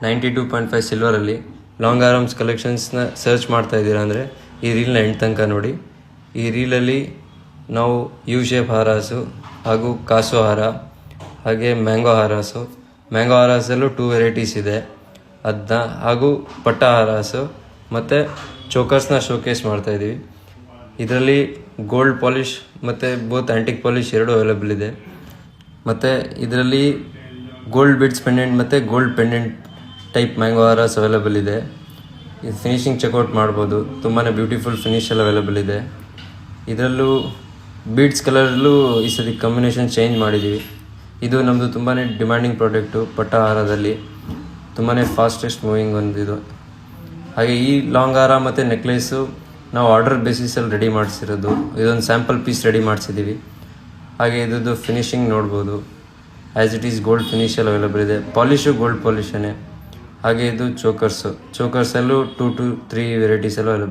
92.5 ಸಿಲ್ವರಲ್ಲಿ long arms ಕಲೆಕ್ಷನ್ಸ್ನ search ಮಾಡ್ತಾ ಇದ್ದೀರಾ ಅಂದರೆ ಈ ರೀಲ್ನ ಎಂಡ್ ತನಕ ನೋಡಿ. ಈ ರೀಲಲ್ಲಿ ನಾವು ಯು ಶೇಪ್ ಹಾರಾಸು ಹಾಗೂ ಕಾಸು ಹಾರ ಹಾಗೆ ಮ್ಯಾಂಗೋ ಹಾರಾಸು, ಮ್ಯಾಂಗೋ ಹಾರಾಸಲ್ಲೂ 2 ವೆರೈಟೀಸ್ ಇದೆ ಅದನ್ನ, ಹಾಗೂ ಪಟ್ಟ ಹಾರಾಸು ಮತ್ತು ಚೋಕರ್ಸ್ನ ಶೋಕೇಸ್ ಮಾಡ್ತಾಯಿದ್ದೀವಿ. ಇದರಲ್ಲಿ ಗೋಲ್ಡ್ ಪಾಲಿಷ್ ಮತ್ತು ಬೋತ್ ಆ್ಯಂಟಿಕ್ ಪಾಲಿಷ್ ಎರಡೂ ಅವೈಲೇಬಲ್ ಇದೆ. ಮತ್ತು ಇದರಲ್ಲಿ ಗೋಲ್ಡ್ ಬಿಡ್ಸ್ ಪೆಂಡೆಂಟ್ ಮತ್ತು ಗೋಲ್ಡ್ ಪೆಂಡೆಂಟ್ ಟೈಪ್ ಮ್ಯಾಂಗೋ ಹಾರಾಸ್ ಅವೈಲೇಬಲ್ ಇದೆ. ಇದು ಫಿನಿಶಿಂಗ್ ಚೆಕ್ಔಟ್ ಮಾಡ್ಬೋದು, ತುಂಬಾ ಬ್ಯೂಟಿಫುಲ್ ಫಿನಿಷಲ್ಲಿ ಅವೈಲೇಬಲ್ ಇದೆ. ಇದರಲ್ಲೂ ಬೀಡ್ಸ್ ಕಲರಲ್ಲೂ ಈ ಸತಿ ಕಾಂಬಿನೇಷನ್ ಚೇಂಜ್ ಮಾಡಿದ್ದೀವಿ. ಇದು ನಮ್ಮದು ತುಂಬಾ ಡಿಮ್ಯಾಂಡಿಂಗ್ ಪ್ರಾಡಕ್ಟು. ಪಟ್ಟ ಹಾರದಲ್ಲಿ ತುಂಬಾ ಫಾಸ್ಟೆಸ್ಟ್ ಮೂವಿಂಗ್ ಒಂದಿದು. ಹಾಗೆ ಈ ಲಾಂಗ್ ಹಾರ ಮತ್ತು ನೆಕ್ಲೇಸು ನಾವು ಆರ್ಡರ್ ಬೇಸಿಸಲ್ಲಿ ರೆಡಿ ಮಾಡಿಸಿರೋದು. ಇದೊಂದು ಸ್ಯಾಂಪಲ್ ಪೀಸ್ ರೆಡಿ ಮಾಡಿಸಿದ್ದೀವಿ. ಹಾಗೆ ಇದ್ರದ್ದು ಫಿನಿಶಿಂಗ್ ನೋಡ್ಬೋದು, ಆ್ಯಸ್ ಇಟ್ ಈಸ್ ಗೋಲ್ಡ್ ಫಿನಿಷಲ್ಲಿ ಅವೈಲೇಬಲ್ ಇದೆ. ಪಾಲಿಶು ಗೋಲ್ಡ್ ಪಾಲಿಶನೇ. ಹಾಗೆ ಇದು ಚೋಕರ್ಸಲ್ಲೂ 2 to 3 ವೆರೈಟೀಸಲ್ಲೂ ಅವೈಲೇಬಲ್.